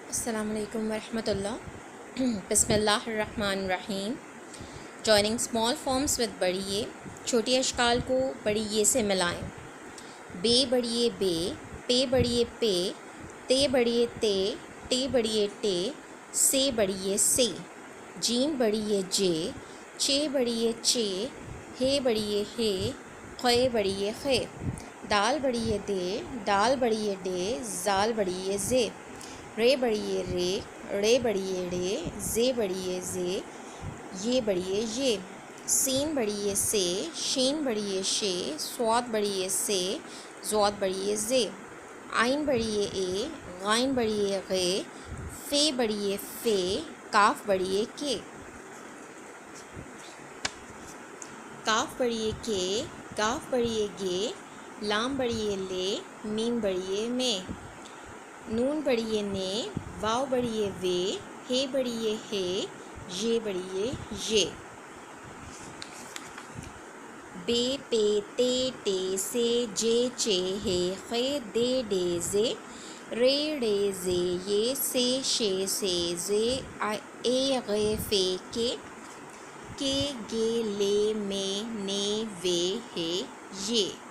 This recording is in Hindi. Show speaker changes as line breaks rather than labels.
Assalamualaikum warahmatullah. बिस्मिल्लाहिर्रहमानिर्रहीम. जॉइनिंग स्मॉल फॉर्म्स विद बड़ी ये. छोटी अशकाल को बड़ी ये से मिलाएं. बे बड़िए बे, पे बड़िए पे, ते बड़िए ते, टे बड़िए टे, से बड़िए से, जीम बड़िए जे, चे बड़िए चे, हे बड़िए हे, खे बड़िए खे, दाल बड़िए दे, डाल बड़िए डे, जाल बड़िए जे, रे बड़िए रे बड़िए रे, जे बड़िए जे, ये बड़िए ये, सीन बड़िए से, शीन बड़िए शे, स्वाद बड़िए से, ज़ौद बड़िए जे, आइन बड़िए ए, गाइन बड़िए गे, फ़े बड़िए फ़े, काफ बड़िए के. काफ बड़िए के, गाफ बड़िए गे, लाम बड़िए ले, मीम बड़िए में, नून बड़िए ने, वाव बड़िए वे, हे बड़िए हे, ये बड़िए ये. बे पे ते टे से, जे चे हे, खे दे डे जे, रे डे जे ये, से शे से जे, ए गे फे के गे ले में ने वे हे ये.